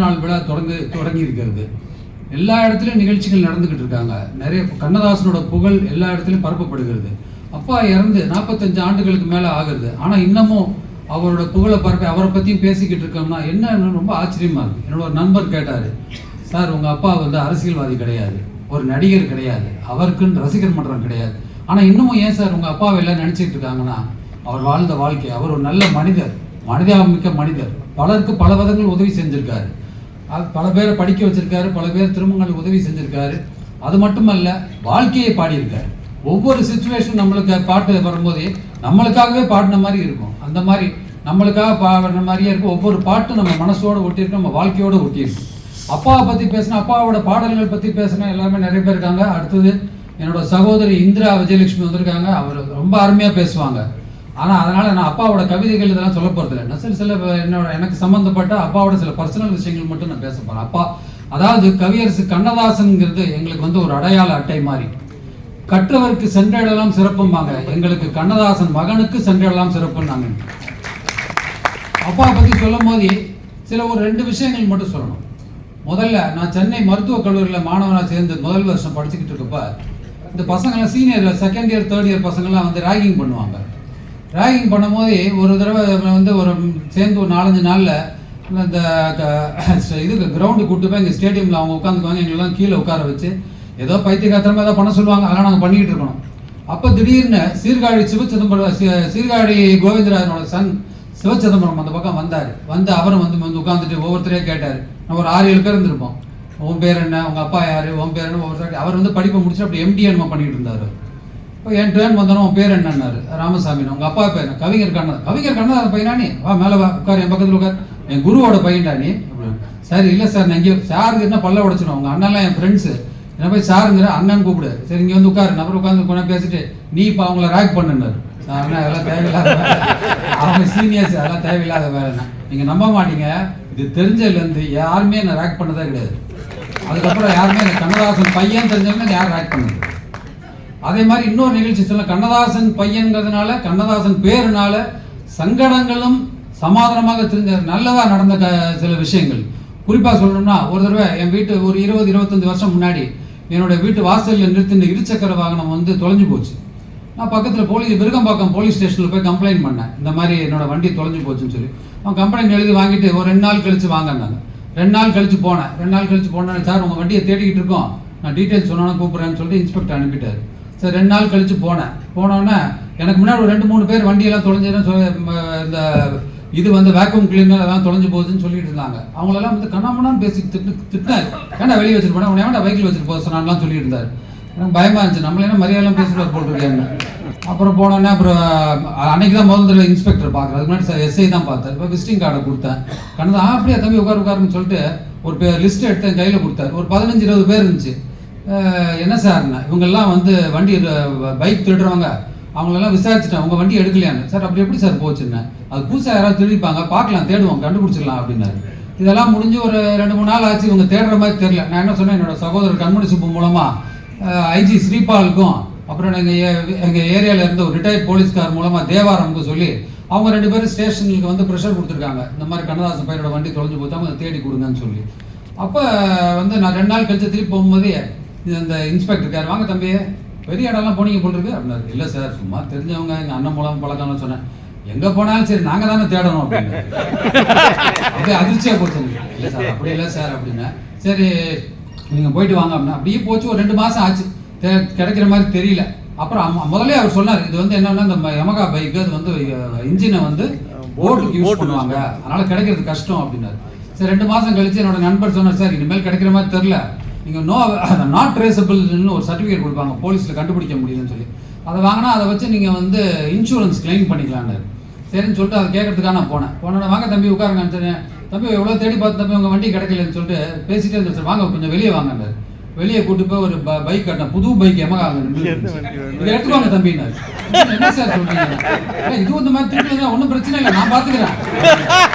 நாள் விழா தொடங்கி இருக்கிறது. எல்லா இடத்துலையும் நிகழ்ச்சிகள் நடந்துகிட்டு இருக்காங்க. நிறைய கண்ணதாசனோட புகழ் எல்லா இடத்துலையும் பரப்பப்படுகிறது. அப்பா இறந்து 45 ஆண்டுகளுக்கு மேலே ஆகுது. ஆனால் இன்னமும் அவரோட புகழை பரப்பி அவரை பற்றியும் பேசிக்கிட்டு இருக்கோம்னா என்னன்னு ரொம்ப ஆச்சரியமா இருக்கு. என்னோட ஒரு நண்பர் கேட்டார், சார் உங்கள் அப்பா வந்து அரசியல்வாதி கிடையாது, ஒரு நடிகர் கிடையாது, அவருக்குன்னு ரசிகர் மன்றம் கிடையாது, ஆனால் இன்னமும் ஏன் சார் உங்கள் அப்பாவை எல்லாம் நினச்சிட்டு இருக்காங்கன்னா அவர் வாழ்ந்த வாழ்க்கை, அவர் ஒரு நல்ல மனிதர், மனிதாபிமிக்க மனிதர், பலருக்கு பல விதங்கள் உதவி செஞ்சிருக்காரு, பல பேரை படிக்க வச்சிருக்காரு, பல பேர் திருமணங்களுக்கு உதவி செஞ்சிருக்காரு. அது மட்டுமல்ல, வாழ்க்கையை பாடியிருக்காரு. ஒவ்வொரு சுச்சுவேஷன் நம்மளுக்கு பாட்டு வரும்போதே நம்மளுக்காகவே பாடின மாதிரி இருக்கும். அந்த மாதிரி நம்மளுக்காக பாடுற மாதிரியே இருக்கும். ஒவ்வொரு பாட்டும் நம்ம மனசோட ஒட்டியிருக்கோம், நம்ம வாழ்க்கையோட ஒட்டியிருக்கோம். அப்பாவை பற்றி பேசினா, அப்பாவோட பாடல்கள் பற்றி பேசினா எல்லாமே நிறைய பேர் இருக்காங்க. அடுத்தது என்னோட சகோதரி இந்திரா விஜயலட்சுமி வந்திருக்காங்க. அவர் ரொம்ப அருமையாக பேசுவாங்க. ஆனால் அதனால் நான் அப்பாவோட கவிதைகள் இதெல்லாம் சொல்ல போகிறதில்ல. நான் சில எனக்கு சம்மந்தப்பட்ட அப்பாவோட சில பர்சனல் விஷயங்கள் மட்டும் நான் பேச போகிறேன். அப்பா அதாவது கவியரசு கண்ணதாசன்ங்கிறது எங்களுக்கு வந்து ஒரு அடையாள அட்டை மாதிரி. கற்றவருக்கு சென்றடலாம் சிறப்பும்பாங்க, எங்களுக்கு கண்ணதாசன் மகனுக்கு சென்றடலாம் சிறப்புன்னாங்க. அப்பா பற்றி சொல்லும் போது ஒரு 2 விஷயங்கள் மட்டும் சொல்லணும். முதல்ல நான் சென்னை மருத்துவக் கல்லூரியில் மாணவனாக சேர்ந்து முதல் வருஷம் படிச்சுக்கிட்டு இருக்கப்ப இந்த பசங்கள்லாம் senior, second year, third year பசங்கள்லாம் வந்து ரேகிங் பண்ணுவாங்க. ரேகிங் பண்ணும்போது ஒரு தடவை வந்து ஒரு சேர்ந்து ஒரு 4-5 நாளில் இந்த இதுக்கு கிரவுண்டு கூப்பிட்டு போய் எங்கள் ஸ்டேடியமில் அவங்க உட்காந்துக்குவாங்க. எங்களெல்லாம் கீழே உட்கார வச்சு ஏதோ பைத்தியகாத்திரமாக ஏதோ பண்ண சொல்லுவாங்க. அதெல்லாம் நாங்கள் பண்ணிக்கிட்டு இருக்கணும். அப்போ திடீர்னு சீர்காழி கோவிந்தராஜனோட சன் சிவச்சிதம்பரம் அந்த பக்கம் வந்தார். வந்து அவரும் வந்து உட்காந்துட்டு ஒவ்வொருத்தரையே கேட்டார். நம்ம ஒரு 6-7 பேர் இருந்திருப்போம். உன் பேர் என்ன, உங்கள் அப்பா யார், உன் பேர் என்ன, ஒவ்வொருத்தர் அவர் வந்து படிப்பை முடிச்சுட்டு அப்படி எம்டி என்னமோ பண்ணிட்டு இருந்தார். இப்போ என் ட்ரெயின் வந்தோம், உன் பேர் என்னன்னாரு. ராமசாமி. உங்கள் அப்பா பேர் என்ன? கவிஞர் கண்ணதாசன் பையனானி, வா மேலே வா உட்கார், என் பக்கத்தில் உட்கார், என் குருவோட பையன்டா நீ. சரி இல்லை சார், நான் இங்கே சாருக்கு என்ன பல்ல உடச்சிடும், உங்கள் அண்ணன்லாம் என் ஃப்ரெண்ட்ஸு, என்ன போய் சாருங்கிற அண்ணன் கூப்பிடு. சரி இங்கே வந்து உட்காரு. அப்புறம் உட்காந்து கொஞ்சம் பேசிட்டு நீ இப்போ அவங்கள ரேக் பண்ணுன்னாரு. சார்னா அதெல்லாம் தேவையில்லாத வேலை, அவங்க சீனியர்ஸ், அதெல்லாம் தேவையில்லாத வேலைண்ணா. நீங்கள் நம்ப மாட்டீங்க, இது தெரிஞ்சதுலேருந்து யாருமே என்னை ரேக் பண்ணதே கிடையாது. அதுக்கப்புறம் யாருமே எனக்கு கண்ணதாசன் பையன் தெரிஞ்சவங்க யாரும் ரேக் பண்ணது. அதே மாதிரி இன்னொரு நிகழ்ச்சி சொல்ல, கண்ணதாசன் பையன்கிறதுனால, கண்ணதாசன் பேருனால சங்கடங்களும் சமாதானமாக தெரிஞ்ச நல்லதாக நடந்த சில விஷயங்கள். குறிப்பாக சொல்லணும்னா, ஒரு தடவை என் வீட்டு ஒரு 20-25 வருஷம் முன்னாடி என்னோடய வீட்டு வாசலில் நிறுத்தின இருசக்கர வாகனம் வந்து தொலைஞ்சு போச்சு. நான் பக்கத்தில் விருகம்பாக்கம் போலீஸ் ஸ்டேஷனில் போய் கம்ப்ளைண்ட் பண்ணேன். இந்த மாதிரி என்னோட வண்டி தொலைஞ்சு போச்சுன்னு சொல்லி. அவன் கம்ப்ளைண்ட் எழுதி வாங்கிட்டு ஒரு 2 நாள் கழிச்சு வாங்கினாங்க. 2 நாள் கழிச்சு போனேன். சார் உங்கள் வண்டியை தேடிக்கிட்டு இருக்கோம், நான் டீட்டெயில்ஸ் சொன்னோன்னு கூப்பிட்றேன்னு சொல்லிட்டு இன்ஸ்பெக்டர் அனுப்பிட்டார். சரி 2 நாள் கழிச்சு போனோன்னே எனக்கு முன்னாடி ஒரு 2-3 பேர் வண்டியெல்லாம் தொலைஞ்சதுன்னு இந்த இது வந்து வேக்யூம் கிளீனர் எல்லாம் தொலைஞ்சு போகுதுன்னு சொல்லிட்டு இருந்தாங்க. அவங்களெல்லாம் வந்து கண்ணாமண்ணான்னு பேசி திட்டினாரு. ஏன்னா வெளியே வச்சுட்டு போனேன், உன்னை பைக்கில் வச்சுட்டு போக சொன்னான்லாம் சொல்லிட்டு இருந்தார். எனக்கு பயமாக இருந்துச்சு, நம்மள என்ன மரியாதைலாம் பேசிட்டு போட்டுருக்காங்க. அப்புறம் போனோன்னே அப்புறம் அன்னைக்கு தான் முதல் தடவை இன்ஸ்பெக்டர் பார்க்குறேன். அதுக்கு முன்னாடி எஸ்ஐ தான் பார்த்தேன். இப்போ விசிட்டிங் கார்டை கொடுத்தேன். கண்ணதா அப்படியே தம்பி உட்காருன்னு சொல்லிட்டு ஒரு லிஸ்ட் எடுத்து என் கையில் கொடுத்தாரு. ஒரு 15-20 பேர் இருந்துச்சு. என்ன சார்ண்ணா, இவங்கெல்லாம் வந்து வண்டி பைக் திருடுறவங்க, அவங்களெல்லாம் விசாரிச்சுட்டேன், உங்கள் வண்டி எடுக்கலையான்னு. சார் அப்படி எப்படி சார் போச்சுன்னு, அது புதுசாக யாராவது திருடிப்பாங்க, பார்க்கலாம், தேடுவோம், கண்டுபிடிச்சிடலாம் அப்படின்னாரு. இதெல்லாம் முடிஞ்சு ஒரு 2-3 நாள் ஆச்சு. இவங்க தேடுற மாதிரி தெரியல. நான் என்ன சொன்னேன், என்னோட சகோதரர் கண்மணி சுப்பு மூலமாக ஐஜி ஸ்ரீபாலுக்கும் அப்புறம் எங்கள் ஏரியாவில் இருந்த ஒரு ரிட்டையர்ட் போலீஸ்கார் மூலமாக தேவாரமுக்கு சொல்லி அவங்க 2 பேரும் ஸ்டேஷனுக்கு வந்து ப்ரெஷர் கொடுத்துருக்காங்க. இந்த மாதிரி கண்ணதாசன் பையனோட வண்டி தொலைஞ்சு போச்சு, அவங்க தேடி கொடுங்கன்னு சொல்லி. அப்போ வந்து நான் 2 நாள் கழிச்சு திருப்பி போகும்போது இந்த இன்ஸ்பெக்டர் இருக்கார். வாங்க தம்பி, பெரிய இடம்லாம் போனீங்க போல் இருக்கு அப்படின்னாரு. இல்லை சார், சும்மா தெரிஞ்சவங்க, எங்கள் அண்ணன் மூலம் பழக்கம்னு சொன்னேன். எங்கே போனாலும் சரி நாங்கள் தானே தேடணும் அப்படின்னு. அப்படியே அதிர்ச்சியாக போச்சு. இல்லை சார் அப்படி இல்லை சார் அப்படின்னா, சரி நீங்கள் போயிட்டு வாங்க அப்படின்னா. அப்படியே போச்சு. ஒரு 2 மாதம் ஆச்சு, கிடைக்கிற மாதிரி தெரியல. அப்புறம் முதல்ல அவர் சொன்னார், இது வந்து என்னன்னா இந்த யமகா பைக்கு அது வந்து இன்ஜினை வந்து போட்டுக்கு யூஸ் பண்ணுவாங்க, அதனால் கிடைக்கிறது கஷ்டம் அப்படின்னாரு. சரி 2 மாதம் கழிச்சு என்னோட நண்பர் சொன்னார், சார் இனிமேல் கிடைக்கிற மாதிரி தெரில, நீங்கள் நாட் ட்ரேசபிள்னு ஒரு சர்டிஃபிகேட் கொடுப்பாங்க, போலீஸில் கண்டுபிடிக்க முடியுதுன்னு சொல்லி. அதை வாங்கினா அதை வச்சு நீங்கள் வந்து இன்சூரன்ஸ் கிளைம் பண்ணிக்கலான்னாரு. சரின்னு சொல்லிட்டு அதை கேட்கறதுக்காக நான் போனேன். வாங்க தம்பி உட்காருங்கன்னு சொன்னேன். தம்பி எவ்வளோ தேடி பார்த்து தம்பி உங்கள் வண்டி கிடைக்கலன்னு சொல்லிட்டு பேசிட்டே இருந்துச்சு. வாங்க கொஞ்சம் வெளியே வாங்கினார். வெளியே கூட்டு போய் ஒரு பைக் கட்டினேன், புது பைக் யமகா, இதை எடுத்துவாங்க தம்பினாரு. என்ன சார் சொல்றீங்க, இது இந்த மாதிரி திருப்பி ஒன்றும் பிரச்சனை இல்லை, நான் பார்த்துக்கிறேன்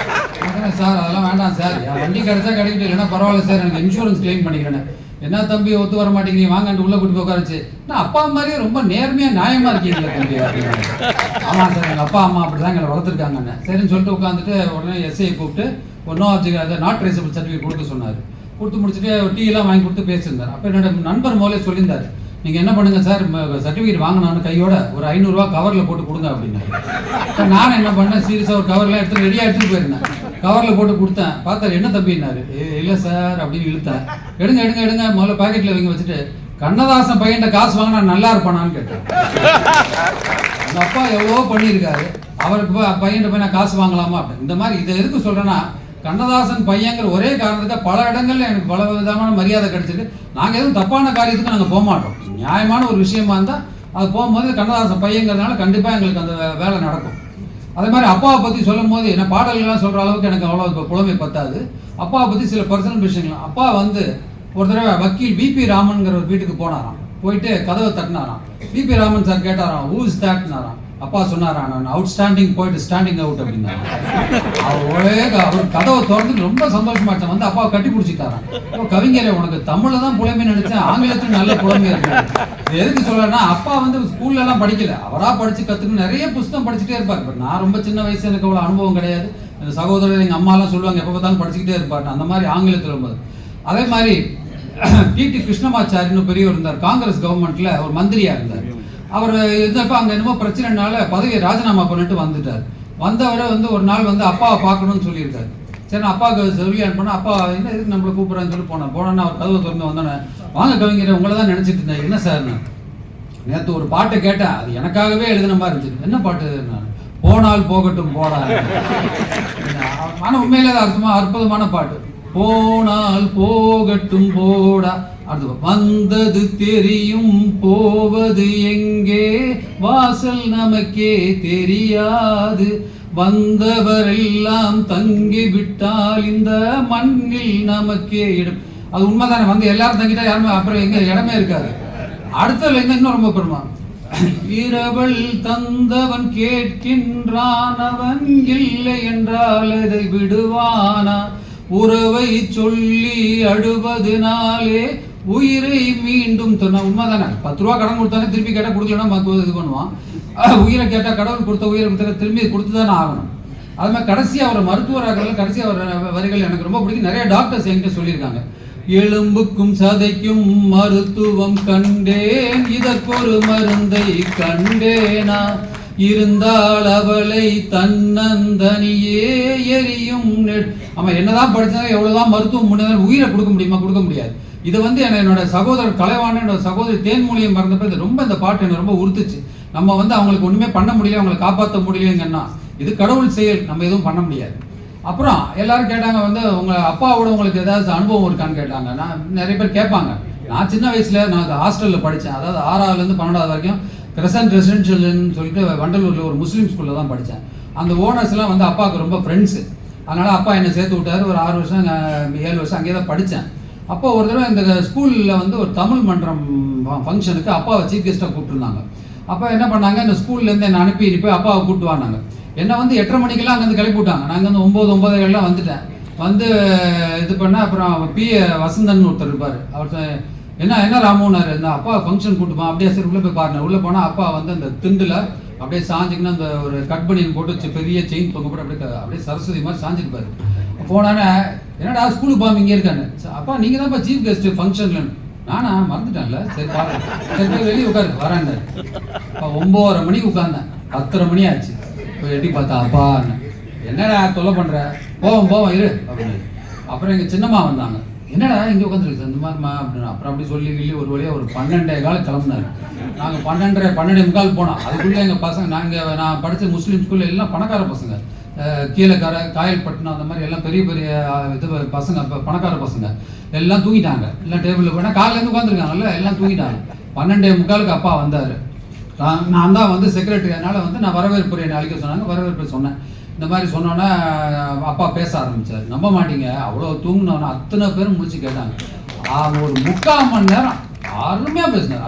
சார். அதெல்லாம் வேண்டாம் சார், என் வண்டி கிடைச்சா கிடைக்கிட்டு, இல்லைன்னா பரவாயில்ல சார், எனக்கு இன்சூரன்ஸ் கிளைம் பண்ணிக்கிறேன். என்ன தம்பி ஒத்து வர மாட்டேங்கிறீங்க, வாங்கன்ட்டு உள்ள கூட்டி போய் உட்காரச்சு. நான் அப்பா மாதிரியே ரொம்ப நேர்மையாக நியாயமாக இருக்கீங்களா தம்பி அப்படின்னு. ஆமாம் சார், எங்கள் அப்பா அம்மா அப்படி தான் எங்களை வளர்த்துருக்காங்கன்னு. சரின்னு சொல்லிட்டு உட்காந்துட்டு உடனே எஸ்ஐயை கூப்பிட்டு ஒரு நோ ஆப்ஜெக்ட் அதை நாட் ட்ரேசபிள் சர்டிஃபிகேட் கொடுக்க சொன்னார். கொடுத்து முடிச்சுட்டு டீ எல்லாம் வாங்கி கொடுத்து பேசியிருந்தார். அப்போ என்னோட நண்பர் முதலே சொல்லியிருந்தார், நீங்கள் என்ன பண்ணுங்க சார், சர்டிஃபிகேட் வாங்கினான்னு கையோட ஒரு 500 ரூபா கவரில் போட்டு கொடுங்க அப்படின்னாரு. நான் என்ன பண்ணேன், சீரியஸாக ஒரு கவர்லாம் எடுத்து ரெடியாக எடுத்துகிட்டு போயிருந்தேன். கவரில் போட்டு கொடுத்தேன். பார்த்தாரு, என்ன தம்பின்னாரு. இல்லை சார் அப்படின்னு இழுத்தேன். எடுங்க எடுங்க எடுங்க முதல்ல பாக்கெட்டில் வைங்க வச்சுட்டு, கண்ணதாசன் பையன்ட்ட காசு வாங்கினா நல்லா இருப்பானான்னு கேட்டேன். அந்த அப்பா எவ்வளோ பண்ணியிருக்காரு, அவருக்கு பையன்ட்ட போய் நான் காசு வாங்கலாமா அப்படின்னு. இந்த மாதிரி இதை எதுக்கு சொல்கிறேன்னா, கண்ணதாசன் பையங்கிற ஒரே காரணத்துக்கு பல இடங்கள்ல எனக்கு பல விதமான மரியாதை கிடைச்சிருக்கு. நாங்கள் எதுவும் தப்பான காரியத்துக்கு நாங்கள் போக மாட்டோம். நியாயமான ஒரு விஷயமா இருந்தால் அது போகும்போது கண்ணதாசன் பையங்கிறதுனால கண்டிப்பாக எங்களுக்கு அந்த வேலை நடக்கும். அதே மாதிரி அப்பாவை பற்றி சொல்லும் போது என்ன பாடல்கள்லாம் சொல்கிற அளவுக்கு எனக்கு அவ்வளோ இப்போ புலமை பத்தாது. அப்பாவை பற்றி சில பர்சனல் விஷயங்கள். அப்பா வந்து ஒரு தடவை வக்கீல் விபி ராமன்கிற ஒரு வீட்டுக்கு போனாராம். போயிட்டு கதவை தட்டினாராம். விபி ராமன் சார் கேட்டாராம், ஹூ இஸ் தட்னாராம். அப்பா சொன்னாராம், நான் அவுட்ஸ்டாண்டிங் போயிட்டு ஸ்டாண்டிங் அவுட் அப்படின்னா. அவர் கதவை திறந்து ரொம்ப சந்தோஷமாட்டேன். வந்து அப்பாவை கட்டி பிடிச்சிட்டாராம். இப்போ கவிஞரே, உனக்கு தமிழில் தான் புலமை நினைச்சேன், ஆங்கிலத்தில் நல்ல புலமை இருக்கு. எதுக்கு சொல்லனா, அப்பா வந்து ஸ்கூல்ல எல்லாம் படிக்கல, அவரா படிச்சு கத்துக்கு நிறைய புத்தகம் படிச்சுட்டே இருப்பார். இப்போ நான் ரொம்ப சின்ன வயசு, எனக்கு அவ்வளோ அனுபவம் கிடையாது. எங்கள் சகோதரர் எங்கள் அம்மாலாம் சொல்லுவாங்க, எப்போ பார்த்தாலும் படிச்சுக்கிட்டே இருப்பார். அந்த மாதிரி ஆங்கிலத்தில் இருப்பார். அதே மாதிரி டிடி கிருஷ்ணமாச்சாரின்னு பெரியவர் இருந்தார். காங்கிரஸ் கவர்மெண்ட்ல ஒரு மந்திரியா இருந்தார். அவர் இருந்தப்ப அங்கே என்னமோ பிரச்சனைனால பதவியை ராஜினாமா பண்ணிட்டு வந்துட்டார். வந்தவரை வந்து ஒரு நாள் வந்து அப்பாவை பார்க்கணும்னு சொல்லியிருக்காரு. சரி, நான் அப்பாவுக்கு சொல்லி அனுப்பினா, அப்பா என்ன எதுக்கு நம்மளை கூப்பிட்றான்னு சொல்லி போனோன்னா அவர் கதவை திறந்து வந்தோன்னே, வாங்க கவிஞரை, உங்களை தான் நினச்சிட்டு இருந்தேன். என்ன சார், நான் நேற்று ஒரு பாட்டை கேட்டேன், அது எனக்காகவே எழுதின மாதிரி இருந்துச்சு. என்ன பாட்டு? நான் போனால் போகட்டும் போடா. ஆனால் உண்மையிலே அர்த்தமா அற்புதமான பாட்டு. போனால் போகட்டும் போடா. அடுத்து, வந்தது தெரியும் போவது எங்கே, வாசல் நமக்கே தெரியாது, வந்தவரெல்லாம் தங்கி விட்டால் இந்த மண்ணில் நமக்கே இடம். அது உண்மைதானே. வந்து எல்லாரும் தங்கிட்டா யாருமே அப்புறம் எங்க இடமே இருக்காது. அடுத்ததுல இன்னும் ரொம்ப பெருமா, இரவல் தந்தவன் கேட்கின்றான், அவன் இல்லை என்றால் அதை விடுவானா, உறவை சொல்லி அழுவதுனாலே உயிரை மீண்டும் சொன்ன. உண்மைதானே. 10 ரூபா கடன் கொடுத்தானே திருப்பி கேட்டால் கொடுக்கலன்னா இது பண்ணுவான். உயிரை கேட்டால் கடவுள் கொடுத்த உயிரை கொடுத்த திரும்பி கொடுத்து தானே ஆகணும். அது மாதிரி கடைசியாக அவர் மருத்துவராக கடைசி அவர் வரிகள் எனக்கு ரொம்ப பிடிக்கும். நிறைய டாக்டர்ஸ் என்கிட்ட சொல்லியிருக்காங்க. எலும்புக்கும் சதைக்கும் மருத்துவம் கண்டேன், இதற்கொரு மருந்தை கண்டேனா, இருந்தால் அவளை தன்னந்தனியே எரியும். ஆமாம், என்னதான் படித்தாலும் எவ்வளோதான் மருத்துவம் முன்னேறாலும் உயிரை கொடுக்க முடியுமா? கொடுக்க முடியாது. இதை வந்து என்னோட சகோதரர் கலைவாணன், என்னோட சகோதரி தேன்மொழியை மறந்தப்ப இது ரொம்ப இந்த பாட்டு எனக்கு ரொம்ப உறுத்துச்சு. நம்ம வந்து அவங்களுக்கு ஒன்றுமே பண்ண முடியல, அவங்களை காப்பாற்ற முடியலங்கன்னா இது கடவுள் செயல், நம்ம எதுவும் பண்ண முடியாது. அப்புறம் எல்லாரும் கேட்டாங்க, வந்து உங்கள் அப்பாவோட உங்களுக்கு ஏதாவது அனுபவம் இருக்கான்னு கேட்டாங்க. நான் நிறைய பேர் கேட்பாங்க. நான் சின்ன வயசில் நான் ஹாஸ்டலில் படித்தேன். அதாவது 6ஆவதுலேருந்து 12ஆவது வரைக்கும் கிரசன்ட் ரெசிடென்ஷியல்னு சொல்லிட்டு வண்டலூரில் ஒரு முஸ்லீம் ஸ்கூலில் தான் படித்தேன். அந்த ஓனர்ஸ்லாம் வந்து அப்பாவுக்கு ரொம்ப ஃப்ரெண்ட்ஸு. அதனால் அப்பா என்னை சேர்த்து விட்டார். ஒரு 6 வருஷம் 7 வருஷம் அங்கேயே தான் படித்தேன். அப்போ ஒரு தடவை இந்த ஸ்கூலில் வந்து ஒரு தமிழ் மன்றம் ஃபங்க்ஷனுக்கு அப்பாவை சீஃப் கெஸ்ட்டாக கூப்பிட்டுருந்தாங்க. அப்போ என்ன பண்ணாங்க, இந்த ஸ்கூல்லேருந்து என்னை அனுப்பி போய் அப்பாவை கூப்பிட்டு வாங்க. என்னை வந்து 8:30 மணிக்கெல்லாம் அங்கேருந்து கிளப்பி விட்டாங்க. நாங்கள் வந்து 9:30 வந்துட்டேன். வந்து இது பண்ணேன். அப்புறம் பிஏ வசந்தன் ஒருத்தர் இருப்பார். அவர் என்ன ராமுன்னாரு, இந்த அப்பா ஃபங்க்ஷன் கூப்பிட்டுப்பான். அப்படியே சரி உள்ளே போய் பாருங்க. உள்ளே போனால் அப்பா வந்து அந்த திண்டில் அப்படியே சாஞ்சிங்கன்னா அந்த ஒரு கட் பனியன் போட்டு பெரிய செயின் தொங்க போட்டு அப்படியே சரஸ்வதி மாதிரி சாஞ்சிருப்பாரு. போனானே, என்னடா ஸ்கூலுக்கு போகாம இங்கே இருக்கான்னு. அப்பா நீங்கள் தான்ப்பா சீஃப் கெஸ்ட்டு ஃபங்க்ஷன்ல. நானா மறந்துட்டேன்ல, சரி பாருங்க, சரி போய் வெளியே உட்காரு வராங்க. அப்போ 9:30 மணிக்கு உட்காந்தேன். 10:30 மணி ஆச்சு. போய் எட்டி பார்த்தா, அப்பா என்னடா தொல்லை பண்ணுற, போவோம் இரு அப்படின்னு. அப்புறம் எங்கள் சின்னம்மா வந்தாங்க. என்னடா இங்கே உட்காந்துருக்கு இந்த மாதிரிமா அப்படின்னு. அப்புறம் அப்படி சொல்லி ஒரு வழியாக ஒரு 12:15 கிளம்புனாரு. நாங்கள் 12:45 போனோம். அதுக்குள்ளே எங்கள் பசங்க, நான் படித்த முஸ்லீம் ஸ்கூலில் எல்லாம் பணக்கார பசங்க, கீழக்கரை, காயல்பட்டினம், அந்த மாதிரி எல்லாம் பெரிய பெரிய இது பசங்க, பணக்கார பசங்க எல்லாம் தூங்கிட்டாங்க. எல்லாம் டேபிளில் போனால் காலையிலேருந்து உட்காந்துருக்காங்கல்ல, எல்லாம் தூங்கிட்டாங்க. 12:45 அப்பா வந்தார். நான் தான் வந்து செக்ரட்டரி. அதனால் வந்து நான் வரவேற்புரை அழைக்க சொன்னாங்க. வரவேற்பு சொன்னேன். இந்த மாதிரி சொன்னோன்னே அப்பா பேச ஆரம்பித்தார். நம்ப மாட்டீங்க, அவ்வளோ தூங்கினோன்னா அத்தனை பேரும் முடிச்சு கேட்டாங்க. ஒரு 3/4 மணி நேரம் அருமையாக பேசினார்.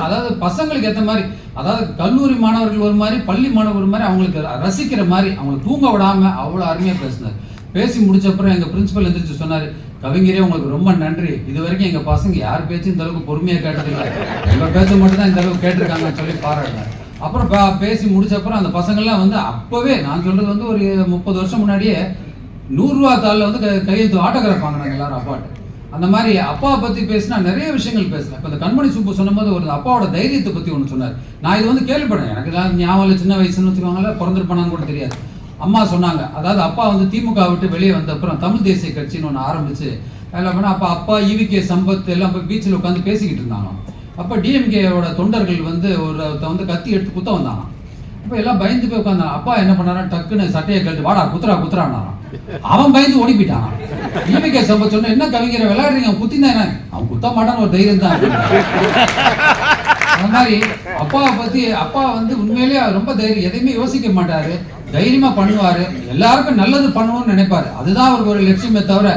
அதாவது பசங்களுக்கு ஏற்ற மாதிரி, அதாவது கல்லூரி மாணவர்கள் ஒரு மாதிரி, பள்ளி மாணவர் ஒரு மாதிரி, அவங்களுக்கு ரசிக்கிற மாதிரி, அவங்களை தூங்க விடாமல் அவ்வளோ அருமையாக பேசினார். பேசி முடிச்சப்பறம் எங்கள் பிரின்சிபல் எந்திரிச்சு சொன்னார், கவிஞரே உங்களுக்கு ரொம்ப நன்றி. இது வரைக்கும் எங்கள் பசங்க யார் பேச்சும் இந்த அளவுக்கு பொறுமையாக கேட்டதில்லை, எங்கள் பேச்சு மட்டும் தான் இந்த அளவுக்கு கேட்டிருக்காங்கன்னு சொல்லி பாராட்டினார். அப்புறம் பேசி முடிச்சப்பறம் அந்த பசங்கள்லாம் வந்து அப்போவே, நான் சொல்கிறது வந்து ஒரு 30 வருஷம் முன்னாடியே 100 ரூபா தாளில் வந்து கையெழுத்து ஆட்டோகிராஃப் வாங்கினாங்க எல்லாரும் அப்பாட்ட. அந்த மாதிரி அப்பாவை பற்றி பேசினா நிறைய விஷயங்கள் பேசலாம். இப்போ இந்த கண்மணி சுப்பு சொன்னபோது ஒரு அப்பாவோட தைரியத்தை பற்றி ஒன்று சொன்னார். நான் இது வந்து கேள்விப்பட்டேன், எனக்கு எல்லாம் ஞாபகம் சின்ன வயசுன்னு வச்சுக்கோங்களேன், பிறந்திருப்பானான்னு கூட தெரியாது. அம்மா சொன்னாங்க, அதாவது அப்பா வந்து திமுக விட்டு வெளியே வந்த அப்புறம் தமிழ் தேசிய கட்சின்னு ஒன்று ஆரம்பிச்சு எல்லாம் பண்ணால் அப்பா EVK சம்பத் எல்லாம் போய் பீச்சில் உட்காந்து பேசிக்கிட்டு இருந்தாங்க. அப்போ டிஎம்கேயோட தொண்டர்கள் வந்து வந்து கத்தி எடுத்து குத்த வந்தாங்க. அப்போ எல்லாம் பயந்து போய் உட்காந்தாங்க. அப்பா என்ன பண்ணாரா, டக்குன்னு சட்டையை கழட்டு வாடா குத்துறான்னாராம். அவன் பயந்து ஓடி போயிட்டான். EVK சம்பத் சொன்ன, என்ன கவிஞரை விளையாடுறீங்க, அவன் குத்தினா என்ன, அவன் குத்த மாட்டான்னு ஒரு தைரியம் தான். அந்த மாதிரி அப்பாவை பத்தி அப்பா வந்து உண்மையிலேயே ரொம்ப தைரியம், எதையுமே யோசிக்க மாட்டாரு, தைரியமா பண்ணுவாரு, எல்லாருக்கும் நல்லது பண்ணணும்னு நினைப்பாரு. அதுதான் அவருக்கு ஒரு லட்சியமே தவிர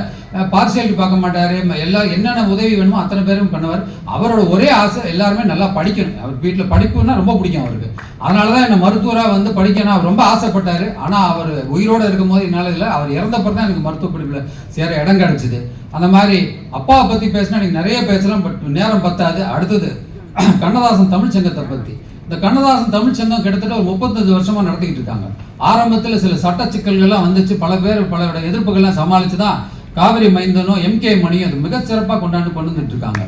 பார்சியாலிட்டி பார்க்க மாட்டாரு. எல்லாரும் என்னென்ன உதவி வேணுமோ அத்தனை பேரும் பண்ணுவார். அவரோட ஒரே ஆசை எல்லாருமே நல்லா படிக்கணும். அவர் வீட்டில் படிப்புன்னா ரொம்ப பிடிக்கும் அவருக்கு. அதனாலதான் என்ன மருத்துவராக வந்து படிக்கணும் அவர் ரொம்ப ஆசைப்பட்டாரு. ஆனா அவர் உயிரோடு இருக்கும் போது என்னால் இல்லை, அவர் இறந்தப்பறம் தான் எனக்கு மருத்துவ படிப்புல சேர இடம் கிடைச்சிது. அந்த மாதிரி அப்பாவை பத்தி பேசினா எனக்கு நிறைய பேசலாம், பட் நேரம் பத்தாது. அடுத்தது கண்ணதாசன் தமிழ் சங்கத்தை பத்தி. இந்த கண்ணதாசன் தமிழ் சங்கம் கிட்டத்தட்ட ஒரு 35 வருஷமா நடத்திக்கிட்டு இருக்காங்க. ஆரம்பத்தில் சில சட்ட சிக்கல்கள்லாம் வந்துச்சு, பல எதிர்ப்புகள்லாம் சமாளிச்சு தான் காவிரி மைந்தனும் MK மணியும் அது மிக சிறப்பாக கொண்டு வந்துட்டு இருக்காங்க.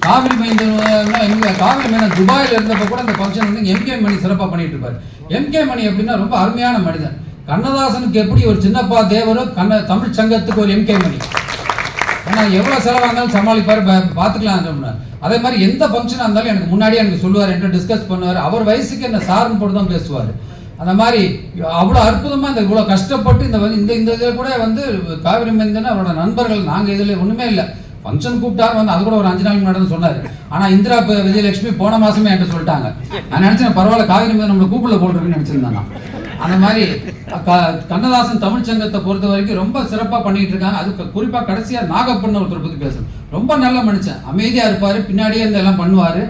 காவிரி மைந்தன் துபாயில் இருந்தப்ப கூட அந்த ஃபங்க்ஷன் வந்து MK மணி சிறப்பாக பண்ணிட்டு இருப்பாரு. MK மணி எப்படின்னா ரொம்ப அருமையான மனிதன். கண்ணதாசனுக்கு எப்படி ஒரு சின்னப்பா தேவரோ தமிழ் சங்கத்துக்கு ஒரு MK மணி. ஆனால் எவ்வளோ செலவாக இருந்தாலும் சமாளிப்பார், பார்த்துக்கலாம். அதே மாதிரி எந்த ஃபங்க்ஷனாக இருந்தாலும் எனக்கு முன்னாடியே எனக்கு சொல்லுவார், என்கிட்ட டிஸ்கஸ் பண்ணுவார். அவர் வயசுக்கு என்ன சார்னு போட்டு தான் பேசுவார். அந்த மாதிரி அவ்வளோ அற்புதமாக இந்த இவ்வளோ கஷ்டப்பட்டு இந்த இதில் கூட வந்து காவிரி மைந்தன் அவரோட நண்பர்கள் நாங்கள் இதில் ஒன்றுமே இல்லை, ஃபங்க்ஷன் கூப்பிட்டாரு வந்து அது கூட ஒரு 5 நாள் முன்னாடி சொன்னார். ஆனால் இந்திரா விஜயலட்சுமி போன மாதமே என்கிட்ட சொல்லிட்டாங்க. நான் நினச்சேன் பரவாயில்ல காவிரி மைந்தன் நம்மளை கூப்பிடல போட்டுருக்குன்னு நினச்சிருந்தாங்க. அந்த மாதிரி கண்ணதாசன் தமிழ் சங்கத்தை பொறுத்த வரைக்கும் ரொம்ப சிறப்பாக பண்ணிட்டு இருக்காங்க. அதுக்கு குறிப்பாக கடைசியாக நாகப்பண்ண ஒருத்தர் பற்றி பேசணும். ரொம்ப நல்ல மனுஷன், அமைதியாக இருப்பார், பின்னாடியே இந்த எல்லாம் பண்ணுவார்.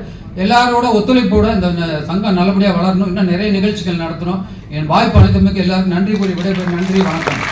எல்லாரோட ஒத்துழைப்போட இந்த சங்கம் நல்லபடியாக வளரணும், இன்னும் நிறைய நிகழ்ச்சிகள் நடத்தணும். என் வாய்ப்பு அளித்தமைக்கு எல்லாருக்கும் நன்றி கூறி விடைபெறும். நன்றி, வணக்கம்.